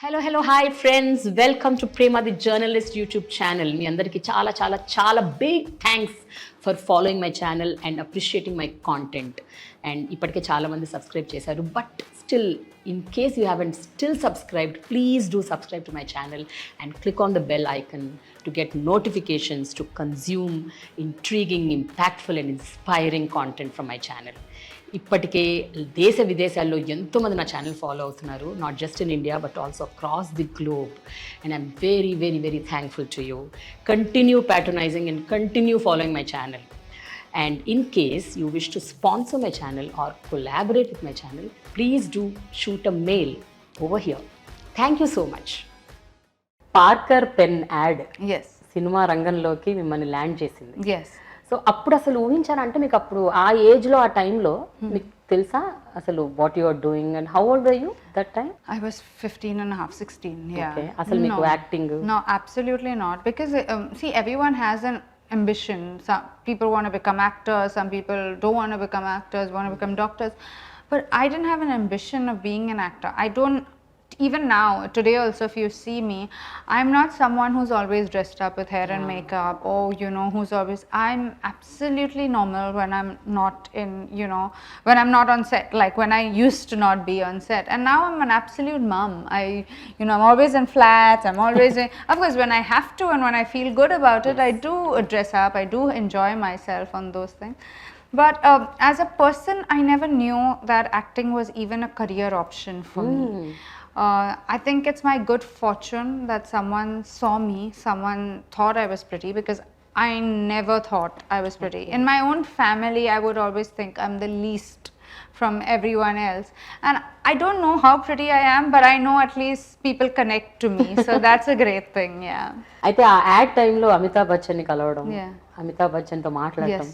Hello, hi friends. Welcome to Prema The Journalist YouTube channel. మీ అందరికీ చాలా big thanks for following my channel and appreciating my content. And ఇప్పటికే చాలా మంది subscribe చేశారు. But still, in case you haven't still subscribed, please do subscribe to my channel and click on the bell icon to get notifications to consume intriguing, impactful and inspiring content from my channel. ఇప్పటికే దేశ విదేశాల్లో ఎంతోమంది నా channel follow అవుతున్నారు, not just in India but also across the globe. And I'm very thankful to you. Continue patronising and continue following my channel. And in case you wish to sponsor my channel or collaborate with my channel, please do shoot a mail over here. Thank you so much. Parker pen ad. Yes. Cinema రంగంలోకి మిమ్మల్ని land చేసింది. Yes. So అప్పుడు అసలు ఊహించారంటే మీకు అప్పుడు ఆ ఏజ్లో ఆ టైంలో మీకు తెలుసా అసలు what you are doing and how old were you that time? I was 15 and a half, 16. Yeah. Okay. అసలు మీకు acting? No, absolutely not. Because see, everyone has an ambition. Some people want to become actors, some people don't want to become actors, want to become doctors. But I didn't have an ambition of being an actor. I don't. Even now, today also, if you see me, I'm not someone who's always dressed up with hair and makeup, or who's always. I'm absolutely normal when I'm not in, when I'm not on set, like when I used to not be on set. And now I'm an absolute mum. I'm always in flats. I'm always in, of course, when I have to and when I feel good about it, I do dress up. I do enjoy myself on those things. But as a person, I never knew that acting was even a career option for me. I think it's my good fortune that someone saw me, someone thought I was pretty, because I never thought I was pretty. In my own family, I would always think I'm the least from everyone else. And I don't know how pretty I am, but I know at least people connect to me. So that's a great thing, yeah. అయితే ఆ add టైంలో అమితాబ్ బచ్చన్ని కలవడం, అమితాబ్ బచ్చన్తో మాట్లాడటం,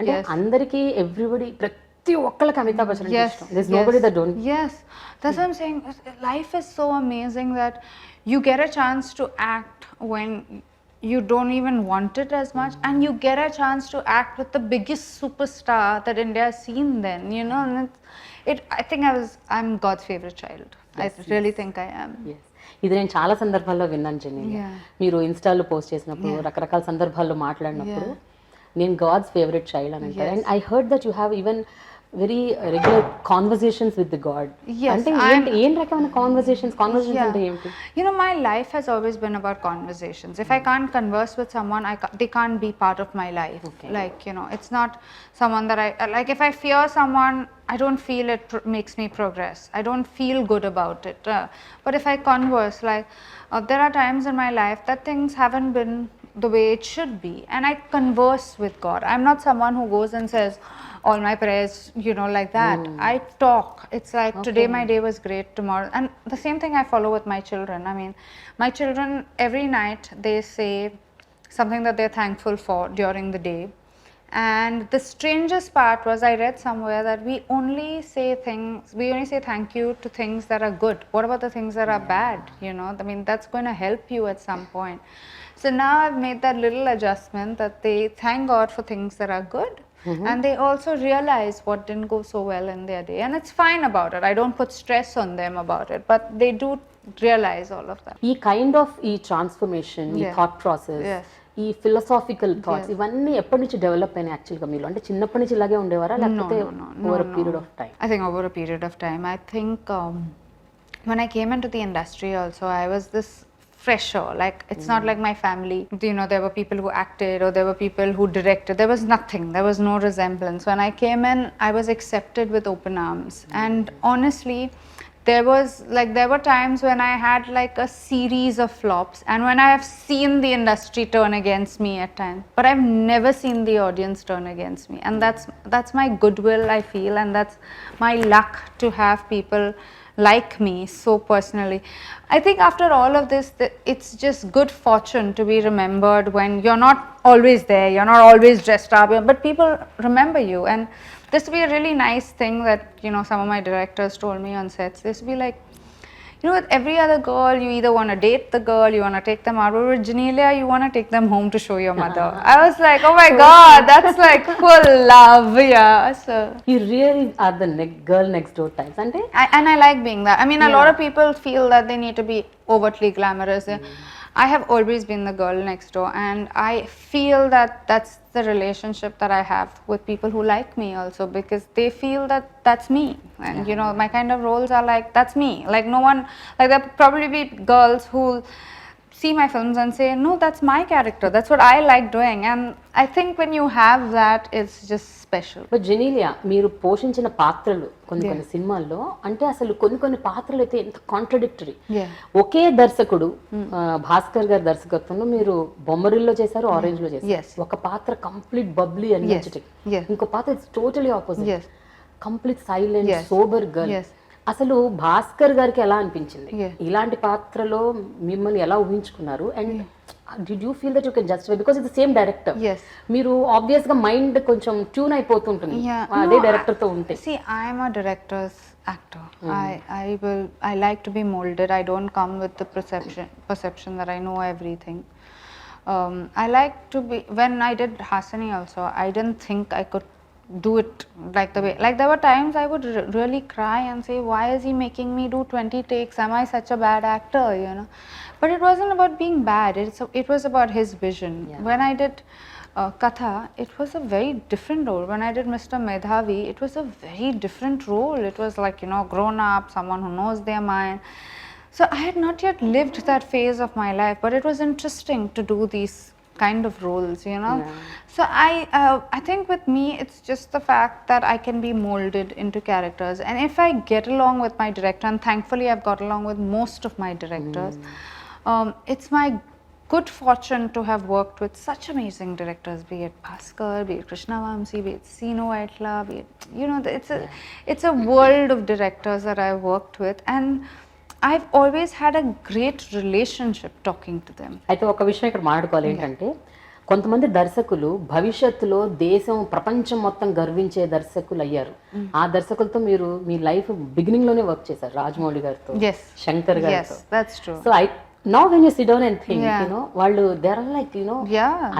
అంటే అందరికీ everybody ప్రతి ఒక్కళ్ళకి అమితాబ్ బచ్చన్ అంటే ఇష్టం. There's nobody that don't. Yes, that's what I'm saying. Life is so amazing that you get a chance to act when you don't even want it as much, and you get a chance to act with the biggest superstar that India has seen then, and I think I'm God's favorite child. Yes, I really think I am. Yes. ఇది నేను చాలా సందర్భాల్లో విన్నాను జెనీలియా. మీరు ఇన్స్టాలో post చేసినప్పుడు, రకరకాల సందర్భాల్లో మాట్లాడినప్పుడు నేను గాడ్స్ ఫేవరెట్ చైల్డ్ అని అంటారు. And I heard that you have even very regular conversations with the God. అంటే ఏం రకమైన కాన్వర్సేషన్స్ అంటే ఏంటి? My life has always been about conversations. If I can't converse with someone, they can't be part of my life. Okay. Like, it's not someone that I like. If I fear someone, I don't feel it makes me progress. I don't feel good about it. But if I converse, like there are times in my life that things haven't been the way it should be, and I converse with God. I'm not someone who goes and says all my prayers, like that. I talk. It's like, today my day was great, tomorrow. And the same thing I follow with my children. I mean, my children, every night they say something that they're thankful for during the day. And the strangest part was, I read somewhere that we only say thank you to things that are good. What about the things that are bad? I mean, that's going to help you at some point. So now I've made that little adjustment that they thank God for things that are good. And they also realize what didn't go so well in their day, and it's fine about it. I don't put stress on them about it, but they do realize all of that. ఈ kind of ఈ transformation, ఈ thought process, ఈ philosophical thoughts, ఇవన్నీ ఎప్పటి నుంచి develop అయినాయి యాక్చువల్గా మీలో? అంటే చిన్నప్పటి నుంచి ఇలాగే ఉండేవారా, లేకపోతే over a period of time? I think over a period of time. I think when I came into the industry also, I was this fresher. Like, it's not like my family, there were people who acted or there were people who directed. There was nothing. There was no resemblance. When I came in, I was accepted with open arms. And honestly, there were times when I had like a series of flops, and when I have seen the industry turn against me at times, but I've never seen the audience turn against me. And that's my goodwill, I feel, and that's my luck to have people like me so personally. I think after all of this, it's just good fortune to be remembered when you're not always there, you're not always dressed up, but people remember you. And this would be a really nice thing that some of my directors told me on sets. This would be like, you know, with every other girl, you either want to date the girl, you want to take them out, but with Genelia, you want to take them home to show your mother. I was like, oh my god, that's like full love, yeah. So You really are the girl next door types, and and I like being that. I mean, a lot of people feel that they need to be overtly glamorous. I have always been the girl next door, and I feel that that's the relationship that I have with people who like me also, because they feel that that's me, and you know, my kind of roles are like, that's me. Like no one, like there'll probably be girls who see my films and say, no, that's my character, that's what I like doing, and I think when you have that, it's just special. But Genelia, మీరు పోషించిన పాత్రలు కొన్ని సినిమాల్లో అంటే అసలు కొన్ని పాత్రలు అయితే ఎంత కాంట్రడిక్టరీ. ఒకే దర్శకుడు భాస్కర్ గారి దర్శకత్వంలో మీరు బొమ్మరిల్లో చేశారు, ఆరెంజ్ లో చేశారు. ఒక పాత్ర కంప్లీట్ బబ్లీ ఎనర్జెటిక్, ఇంకో పాత్ర it's totally opposite, complete silent sober girl. అసలు భాస్కర్ గారికి ఎలా అనిపించింది ఇలాంటి పాత్రలో మిమ్మల్ని ఎలా ఊహించుకున్నారు? And did you feel that you can justify because it's same director? మీరు ఆబ్వియస్ గా మైండ్ కొంచెం ట్యూన్ అయిపోతుంటుంది అదే డైరెక్టర్ తో ఉంటే. See, I am a director's actor. I like to be molded. I don't come with the perception that I know everything. I like to be, when I did Hasani also, I didn't think I could do it like the way, like there were times I would really cry and say, why is he making me do 20 takes, am I such a bad actor, you know? But it wasn't about being bad, it was about his vision. When I did Katha, it was a very different role. When I did Mr. Medhavi, it was a very different role. It was like, you know, grown up, someone who knows their mind. So I had not yet lived that phase of my life, but it was interesting to do these kind of roles, you know. So I think with me, it's just the fact that I can be molded into characters, and if I get along with my director, and thankfully I've got along with most of my directors, it's my good fortune to have worked with such amazing directors, be it Bhaskar, be it Krishna Vamsi, be it Sino Aitla, be it, you know, it's a world of directors that I've worked with, and I've always had a great relationship talking to them. అయితే ఒక విషయం ఇక్కడ మాట్లాడుకోవాలి ఏంటంటే, కొంతమంది దర్శకులు భవిష్యత్తులో దేశం ప్రపంచం మొత్తం గర్వించే దర్శకులు అయ్యారు. ఆ దర్శకులతో మీరు మీ లైఫ్ బిగినింగ్ లోనే వర్క్ చేశారు, రాజమౌళి గారితో, శంకర్ గారితో. That's true. So now when you sit down and think, you know, వాళ్ళు they are like, you know,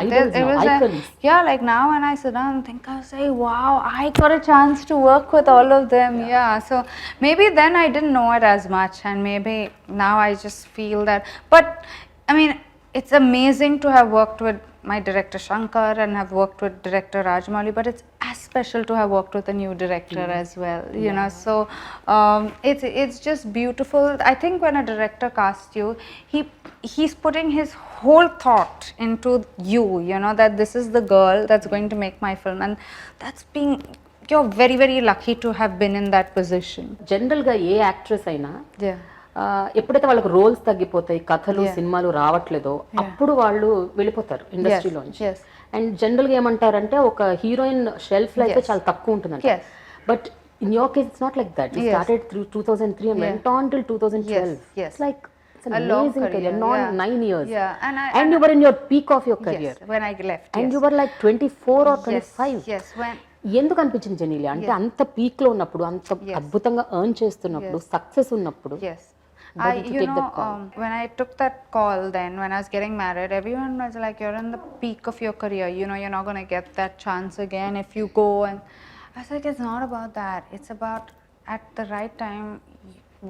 idols now, icons. Like now when I sit down and think, I say, wow, I got a chance to work with all of them. So maybe then I didn't know it as much, and maybe now I just feel that. But I mean, it's amazing to have worked with my director Shankar and have worked with director Rajmouli, but it's as special to have worked with a new director as well, you know. So it's just beautiful. I think when a director casts you, he's putting his whole thought into you, you know, that this is the girl that's going to make my film, and that's being, you're very very lucky to have been in that position. General గా ఏ actress అయినా ఎప్పుడైతే వాళ్ళకి roles తగ్గిపోతాయి, కథలు సినిమాలు రావట్లేదో, అప్పుడు వాళ్ళు వెళ్ళిపోతారు ఇండస్ట్రీలోంచి. అండ్ జనరల్ గా ఏమంటారంటే, ఒక హీరోయిన్ షెల్ఫ్ లైఫ్ చాలా తక్కువ ఉంటుందంట. But in your case it's not like that. You started through 2003 and went on till 2012. It's like it's an amazing career, not 9 years. And you were in your peak of your career when I left. And you were like 24 or 25. ఎందుకు అనిపించింది జెనీలియా అంటే, అంత peak లో ఉన్నప్పుడు, అంత అద్భుతంగా earn చేస్తున్నప్పుడు, success ఉన్నప్పుడు? When I took that call, then when I was getting married, everyone was like, you're in the peak of your career, you know, you're not going to get that chance again if you go. And I was like, it's not about that, it's about at the right time.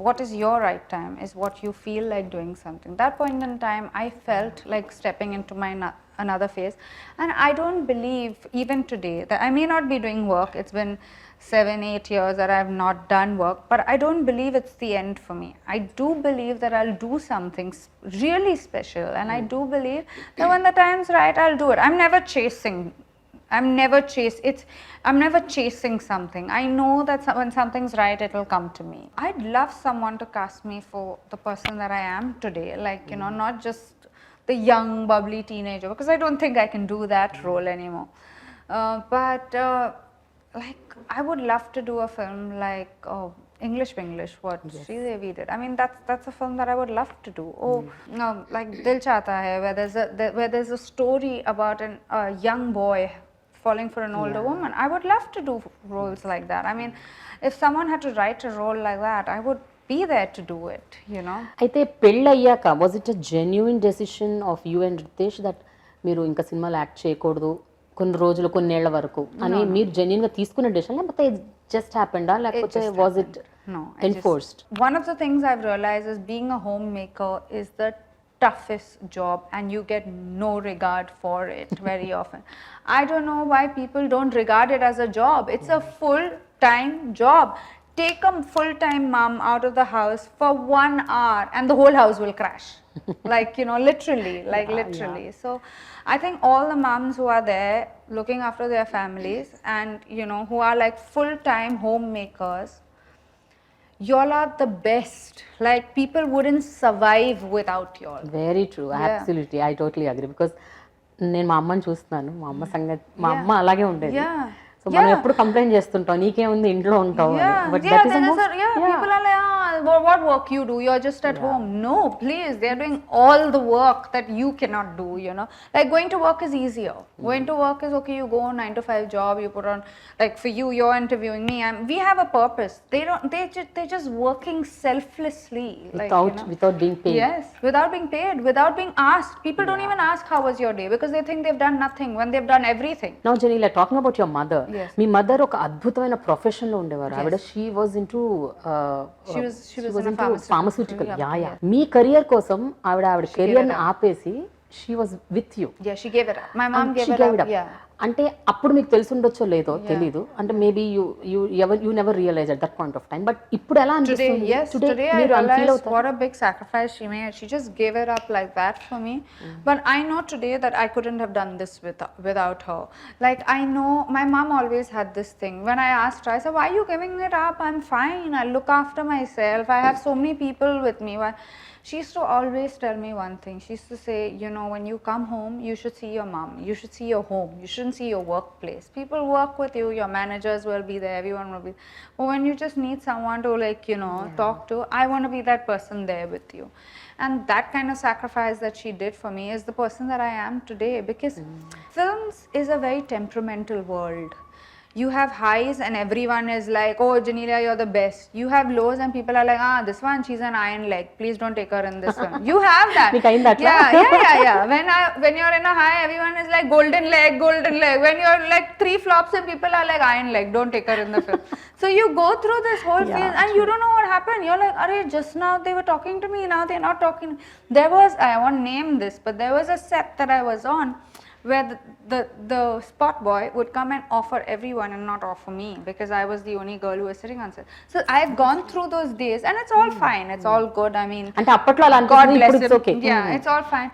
What is your right time is what you feel like doing something. That point in time, I felt like stepping into my another phase, and I don't believe even today that I may not be doing work. It's been 7-8 years that I have not done work, but I don't believe it's the end for me. I do believe that I'll do something really special, and I do believe that when the time's right, I'll do it. I'm never chasing something. I know that when something's right, it will come to me. I'd love someone to cast me for the person that I am today, like, you know, not just the young bubbly teenager, because I don't think I can do that role anymore. But like, I would love to do a film like English what Sridevi did. I mean, that's a film that I would love to do. Like Dil Chahta Hai, where there's a story about a young boy falling for an older woman. I would love to do roles like that. I mean, if someone had to write a role like that, I would be there to do it, you know. అయితే పెళ్ళి అయ్యాక was it a genuine decision of you and Riteish that మీరు ఇంకా సినిమాలో act చేయకూడదు కొన్ని రోజులు కొన్నేళ్ల వరకు అని మీరు జెన్యున్ గా తీసుకున్న డెసిషన్ లేకపోతే జస్ట్ హ్యాపెండా లేకపోతే was it enforced? One of the things I've realized is being a homemaker is the toughest job and you get no regard for it very often. I don't know why people don't regard it as a job. It's a full-time job. Take a full-time mom out of the house for 1 hour and the whole house will crash. Like, you know, literally, like literally. So I think all the moms who are there looking after their families and, you know, who are like full-time homemakers, y'all are the best. Like, people wouldn't survive without y'all. Very true, absolutely, I totally agree. Because నేను మా అమ్మని చూస్తున్నాను, మా అమ్మ సంగతి, మా అమ్మ అలాగే ఉండేది. సో మనం ఎప్పుడు కంప్లైంట్ చేస్తుంటాం నీకేముంది ఇంట్లో ఉంటావు అని. But that is people are like, what work you do, you're just at home. No, please, they're doing all the work that you cannot do, you know. Like, going to work is easier. Going to work is okay, you go on 9 to 5 job, you put on, like for you, you're interviewing me, and we have a purpose. They're just working selflessly, like, without, you know, without being paid. Yes, without being paid, without being asked. People don't even ask how was your day because they think they've done nothing when they've done everything. Now Genelia, talking about your mother, me mother ఒక అద్భుతమైన profession లో ఉండేవారు. ఆవిడ she was into she was in a pharmaceutical. Yeah. Me career కోసం ఆవిడ career ని ఆపేసి she was with you. Yeah, she gave it up. My mom gave it up. Yeah. అంటే అప్పుడు మీకు తెలిసి ఉండొచ్చో లేదో తెలీదు, అంటే maybe you never realise at that point of time. But ఇప్పుడు ఎలా అనిపిస్తుంది? Today I realized what a big sacrifice she made. She just gave it up like that for me. But I know today that I couldn't have done this without her. Like, I know my mom always had this thing. When I asked her, I said, why are you giving it up? I'm fine. I look after myself. I have so many people with me. Why? She used to always tell me one thing. She used to say, you know, when you come home, you should see your mom. You should see your home. You shouldn't see your workplace. People work with you. Your managers will be there. Everyone will be. But when you just need someone to, like, you know, talk to, I want to be that person there with you. And that kind of sacrifice that she did for me is the person that I am today. Because films is a very temperamental world. You have highs and everyone is like, oh, Genelia, you're the best. You have lows and people are like, this one, she's an iron leg. Please don't take her in this one. You have that. Yeah. When you're in a high, everyone is like, golden leg, golden leg. When you're like 3 flops and people are like, iron leg, don't take her in the film. So you go through this whole phase and you don't know what happened. You're like, arey, just now they were talking to me, now they're not talking. There was, I won't name this, but there was a set that I was on where the spot boy would come and offer everyone and not offer me because I was the only girl who was sitting on set. So I've gone through those days and it's all fine, it's all good. I mean, God bless him. Okay. Yeah, it's all fine.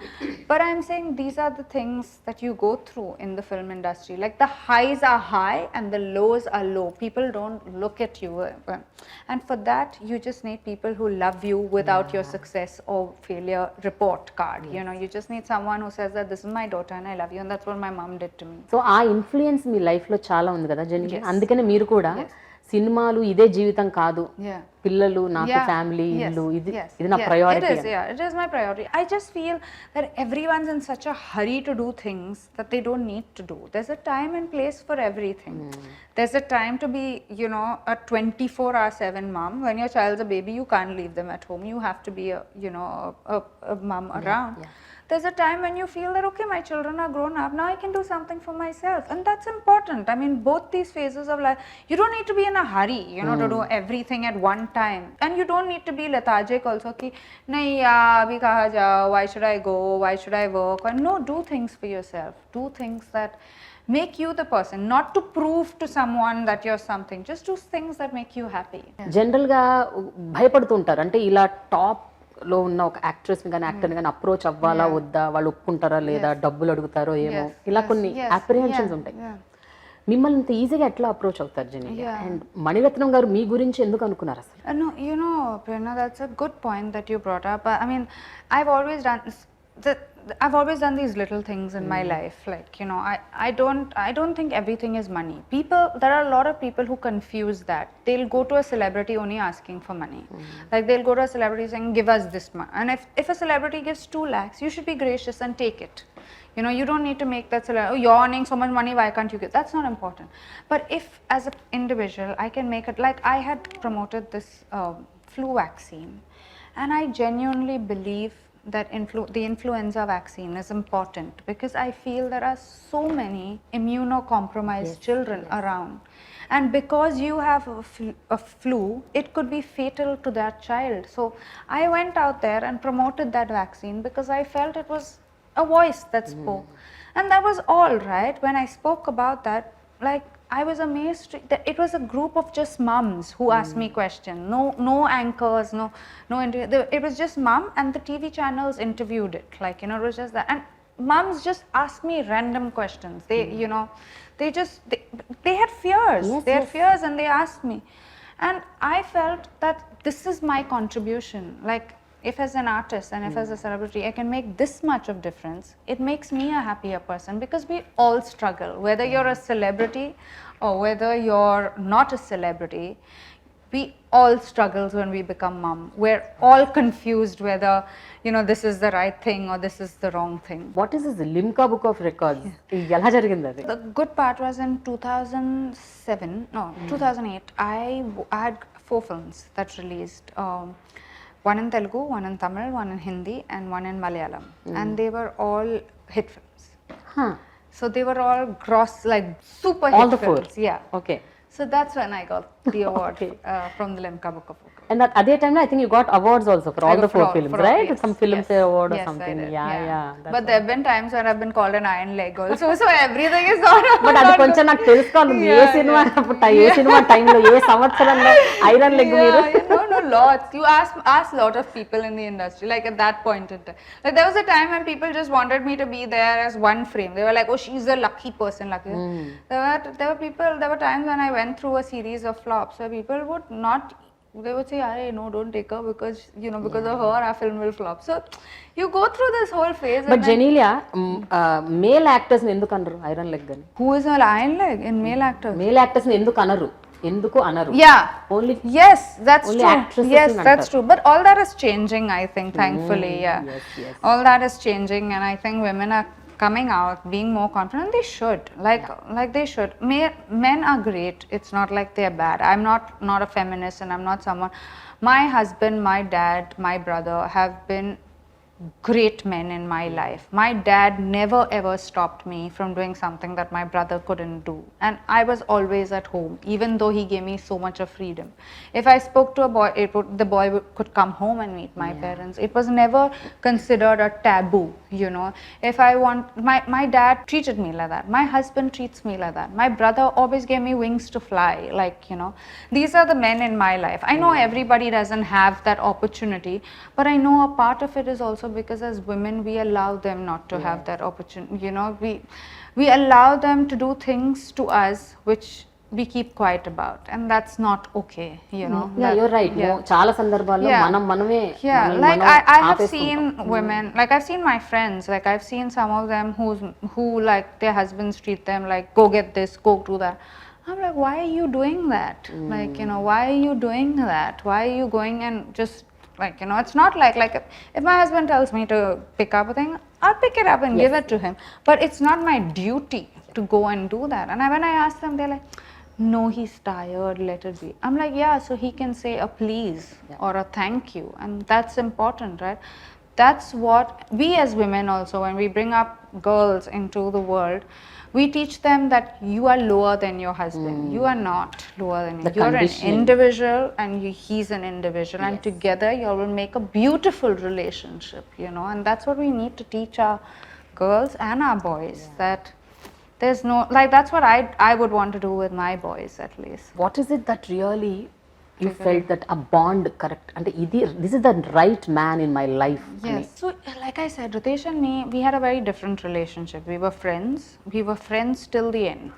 But I'm saying these are the things that you go through in the film industry. Like, the highs are high and the lows are low. People don't look at you. And for that, you just need people who love you without your success or failure report card. You know, you just need someone who says that this is my daughter and I love you. And that's what my mom did to me. So ఆ influence మీ life లో చాలా ఉంది కదా జెనిలియా, అందుకనే మీరు కూడా సినిమాలు ఇదే జీవితం కాదు, పిల్లలు, నాకు ఫ్యామిలీ, ఇల్లు, ఇది నా priority. It is my priority. I just feel that everyone's in such a hurry to do things that they don't need to do. There's a time and place for everything. There's a time to be, you know, a 24/7 mom. When your child's a baby, you can't leave them at home. You have to be a, you know, a mom around. There's a time when you feel that, okay, my children are grown up, now I can do something for myself. And that's important. I mean, both these phases of life, you don't need to be in a hurry, you know, to do everything at one time. And you don't need to be lethargic also, ki, nahi yaar, abhi kaha jao, why should I go, why should I work? And no, do things for yourself. Do things that make you the person, not to prove to someone that you're something. Just do things that make you happy. General గా భయపడుతుంటారు, అంటే ఇలా top లో ఉన్న ఒక actress ని కానీ actor ని కానీ అప్రోచ్ అవ్వాలా వద్దా, వాళ్ళు ఒప్పుకుంటారా లేదా, డబ్బులు అడుగుతారో ఏమో, ఇలా కొన్ని అప్రిహెన్షన్స్ ఉంటాయి. మిమ్మల్ని ఇంత ఈజీగా ఎట్లా అప్రోచ్ అవుతారు జెనిలియా? అండ్ మణిరత్నం గారు మీ గురించి ఎందుకు అనుకున్నారు అసలు? No, you know, Prerna, that's a good point that you brought up. I mean, I've always done these little things in my life. Like, you know, I don't think everything is money. There are a lot of people who confuse that. They'll go to a celebrity only asking for money. Like, they'll go to a celebrity saying, give us this money. And if a celebrity gives 2 lakhs, you should be gracious and take it. You know, you don't need to make that celebrity, oh, you're earning so much money, why can't you give? That's not important. But if, as an individual, I can make it, like, I had promoted this flu vaccine. And I genuinely believe that the influenza vaccine is important because I feel there are so many immunocompromised children around. And because you have a flu, it could be fatal to that child. So I went out there and promoted that vaccine because I felt it was a voice that spoke. And that was all, right? When I spoke about that, like, I was amazed that it was a group of just mums who asked me questions. No anchors, no interview. It was just mum, and the TV channels interviewed it. Like, it was just that. And mums just asked me random questions. They, they had fears. They had fears, and they asked me. And I felt that this is my contribution. Like, if as an artist and if as a celebrity I can make this much of difference, it makes me a happier person, because we all struggle, whether you're a celebrity or whether you're not a celebrity. We all struggles when we become mum. We're all confused whether, this is the right thing or this is the wrong thing. What is this Limca Book of Records? ఎలా జరిగింది అది? The good part was in 2008, I had 4 films that released. One in Telugu, one in Tamil, one in Hindi, and one in Malayalam. And they were all hit films. So they were all super hit all the films. 4? Yeah. Okay. So that's when I got the award from the Limca Book of Records. And at that time, I think you got awards also for all the 4 films, right? Yes, Some Filmfare award or yes, something. I did. Yeah. But there have been times when I've been called an iron leg also. So everything is not. But అది కొంచెం నాకు తెలుసుకోవాలి. ఏ cinema ఏ cinema టైంలో ఏ సంవత్సరంలో iron leg మీరు? No, lots. You ask lot of people in the industry, like at that point in time. Like there was a time when people just wanted me to be there as one frame. They were like, oh, she's a lucky person, lucky. There were times when I went through a series of flops where people would not, they would say, "Hey, no, don't take her because because of her our film will flop." So you go through this whole phase. But Genelia, male actors ని ఎందుకు అనరు iron leg అని? Who is an iron leg in male actors? Male actors ని ఎందుకు అనరు? ఎందుకు అనరు? Yeah. Only yes, that's only true. actresses Yes, in that's actor. true. But all that is changing, I think, thankfully. Yeah. Yes. All that is changing, and I think women are coming out, being more confident. They should, like they should. Men are great. It's not like they're bad. I'm not a feminist, and I'm not someone. My husband, my dad, my brother have been great men in my life. My dad never ever stopped me from doing something that my brother couldn't do, and I was always at home, even though he gave me so much of freedom. If I spoke to a boy, the boy could come home and meet my parents. It was never considered a taboo, If I want, my dad treated me like that. My husband treats me like that. My brother always gave me wings to fly. These are the men in my life. I know everybody doesn't have that opportunity, but I know a part of it is also because as women we allow them not to have that opportunity. We allow them to do things to us which we keep quiet about, and that's not okay. Yeah, you're right. చాలా సందర్భాల్లో మనమే I have seen women, like I've seen my friends, like I've seen some of them who like their husbands treat them like, go get this, go do that. I'm like, why are you doing that? Why are you doing that? Why are you going and just it's not like if my husband tells me to pick up a thing, I'll pick it up and give it to him. But it's not my duty to go and do that. And when I ask them, they're like, no, he's tired, let it be. I'm like, yeah, so he can say a please or a thank you. And that's important, right? That's what we as women also, when we bring up girls into the world, we teach them that you are lower than your husband. You are not lower than him. You're an individual and he's an individual. And together you will make a beautiful relationship, And that's what we need to teach our girls and our boys. That there's no, that's what I would want to do with my boys at least. What is it that really you felt that a bond correct and this is the right man in my life? Yes. So like I said, Riteish and me, we had a very different relationship. We were friends till the end.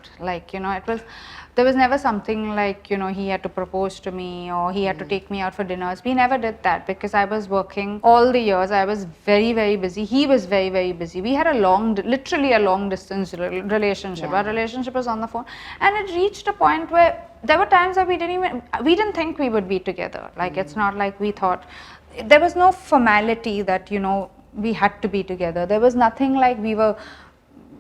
There was never something like, he had to propose to me or he had to take me out for dinners. We never did that because I was working all the years. I was very, very busy. He was very, very busy. We had literally a long distance relationship. Our relationship was on the phone, and it reached a point where there were times that we didn't think we would be together. It's not like we thought, there was no formality that, we had to be together. There was nothing like we were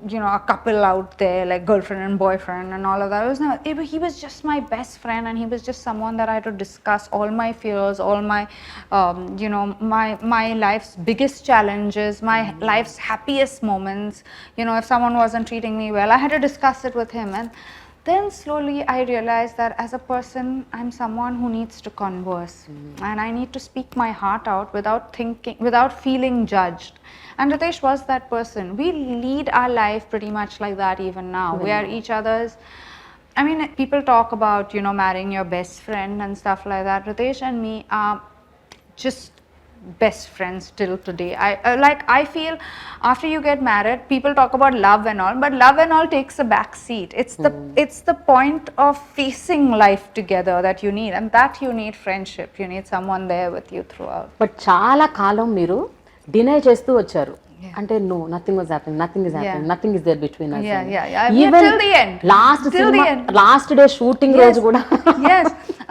a couple out there, like girlfriend and boyfriend and all of that. He was just my best friend, and he was just someone that I had to discuss all my fears, all my, my life's biggest challenges, my life's happiest moments. If someone wasn't treating me well, I had to discuss it with him. And then slowly I realized that as a person, I'm someone who needs to converse, and I need to speak my heart out without feeling judged. And Riteish was that person. We lead our life pretty much like that even now. We are each other's. I mean, people talk about, marrying your best friend and stuff like that. Riteish and me are just best friends till today. I feel after you get married, people talk about love and all, but love and all takes a back seat. It's the point of facing life together that you need, and that you need friendship. You need someone there with you throughout. But చాలా కాలం మీరు deny చేస్తూ వచ్చారు. అంటే no, nothing was happening, nothing is happening, nothing is there between us. Even till the end. Last day shooting రోజు కూడా. Yes,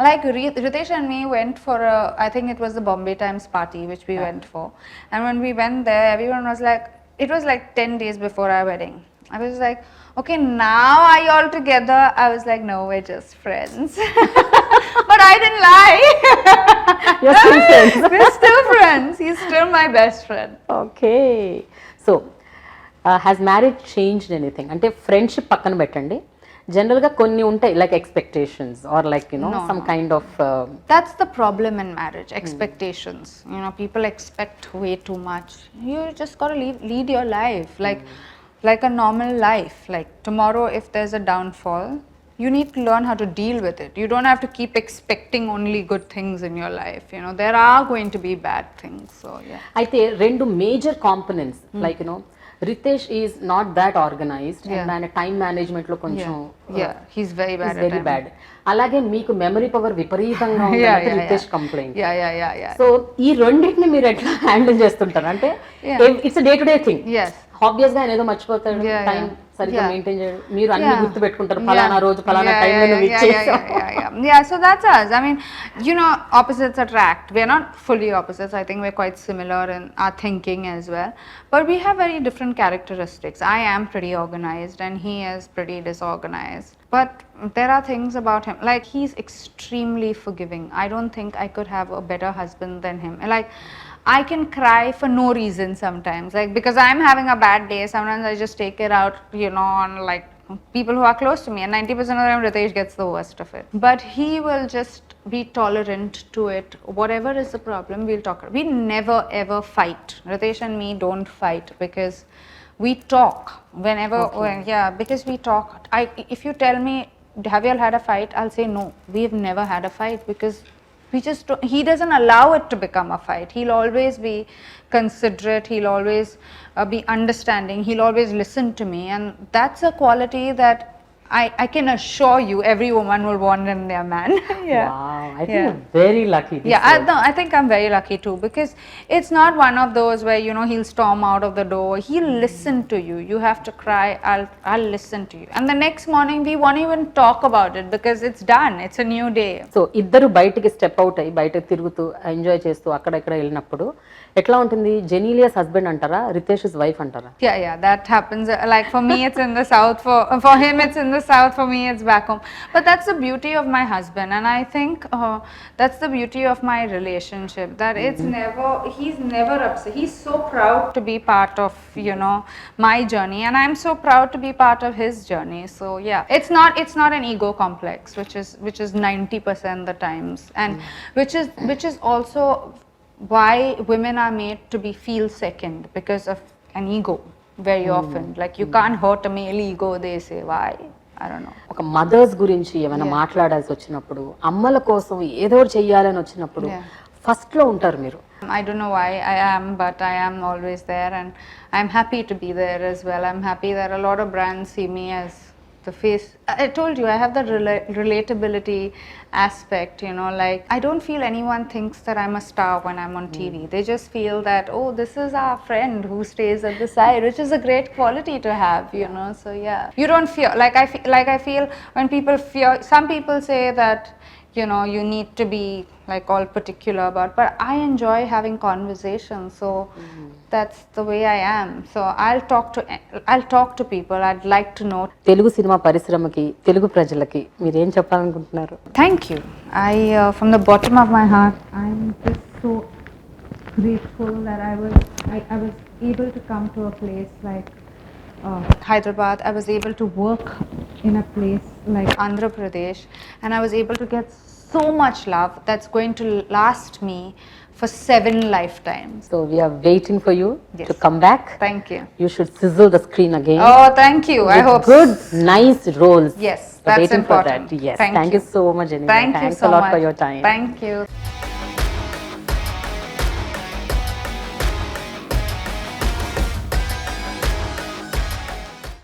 like Riteish and me went for I think it was the Bombay Times party which we went for, and when we went there, everyone was like, it was like 10 days before our wedding. I was like, okay, now are you all together? I was like, no, we're just friends. But I didn't lie. You're still friends. We're still friends. He's still my best friend. Okay. So, has marriage changed anything? అంటే friendship పక్కన పెట్టండి, జనరల్గా కొన్ని ఉంటాయి, like expectations or like some kind of that's the problem in marriage, expectations. People expect way too much. You just got to lead your life like a normal life. Like tomorrow if there's a downfall, you need to learn how to deal with it. You don't have to keep expecting only good things in your life. There are going to be bad things. So yeah, అయితే రెండు major components like Riteish is not that organized, and ఆయన time management లో కొంచెం he's very bad. అలాగే మీకు memory power విపరీతంగా ఉంది, Riteish complaint. Yeah. So ఈ రెండింటిని మీరు ఎట్లా హ్యాండిల్ చేస్తుంటారు? అంటే it's day to day thing. Obvious గా ఆయన ఏదో మర్చిపోతాడు, టైం సరిగ్గా మెయింటైన్ చేయడు, మీరు అన్ని గుర్తు పెట్టుకుంటారు, ఫలానా రోజు ఫలానా టైంలో నువ్వు ఇచ్చేసావు. Yeah, so that's us. I mean, opposites attract. We're not fully opposites. I think we're quite similar in our thinking as well. But we have very different characteristics. I am pretty organized and he is pretty disorganized. But there are things about him, like he's extremely forgiving. I don't think I could have a better husband than him. Like, I can cry for no reason sometimes, like because I'm having a bad day. Sometimes I just take it out, on like people who are close to me, and 90% of the time Riteish gets the worst of it. But he will just be tolerant to it. Whatever is the problem, we'll talk. We never ever fight. Riteish and me don't fight because we talk whenever. Because we talk. If you tell me, have you all had a fight? I'll say no. We've never had a fight because we just don't, he doesn't allow it to become a fight. He'll always be considerate, he'll always be understanding, he'll always listen to me, and that's a quality that I can assure you every woman will want in their man. Wow, I think you're very lucky. I think I'm very lucky too, because it's not one of those where he'll storm out of the door. He'll listen to you. You have to cry, I'll listen to you, and the next morning we won't even talk about it because it's done. It's a new day. So ఇద్దరు బయటికి step out అయ్యి బయట తిరుగుతూ enjoy చేస్తూ అక్కడెక్కడ వెళ్ళినప్పుడు ఎట్లా ఉంటుంది? జెనీలియాస్ హస్బెండ్ అంటారా, రితేష్'s వైఫ్ అంటారా? Yeah, that happens. Like for me it's in the south, for him it's in the south, for me it's back home. But that's the beauty of my husband, and I think that's the beauty of my relationship, that he's never upset. He's so proud to be part of my journey, and I'm so proud to be part of his journey. So yeah, it's not an ego complex, which is 90% the times, and which is also why women are made to feel second, because of an ego very often. Like you can't hurt a male ego, they say. Why? I don't know. ఒక mothers గురించి ఏమైనా మాట్లాడాల్సి వచ్చినప్పుడు, అమ్మల కోసం ఏదో చెయ్యాలని వచ్చినప్పుడు ఫస్ట్ లో ఉంటారు మీరు. I don't know why I am, but I am always there, and I'm happy to be there as well. I'm happy that a lot of brands see me as the face. I told you I have that relatability aspect, like I don't feel anyone thinks that I'm a star when I'm on TV. They just feel that, oh, this is our friend who stays at the side, which is a great quality to have, so yeah, you don't fear. I feel when people fear, some people say that you need to be like all particular about, but I enjoy having conversations, so that's the way I am. So I'll talk to people. I'd like to know. Telugu cinema పరిశ్రమకి తెలుగు ప్రజలకి మీరు ఏం చెప్పాలనుకుంటున్నారు? Thank you. From the bottom of my heart, I'm just so grateful that I was able to come to a place like Hyderabad. I was able to work in a place like Andhra Pradesh, and I was able to get so much love that's going to last me for 7 lifetimes. So we are waiting for you Yes. to come back. Thank you. You should sizzle the screen again. Oh, thank you. I with hope good, nice roles. Yes, We're that's waiting important. for that. Yes. Thank you you so much, Genelia. Thank you Thanks so a lot much for your time. Thank you.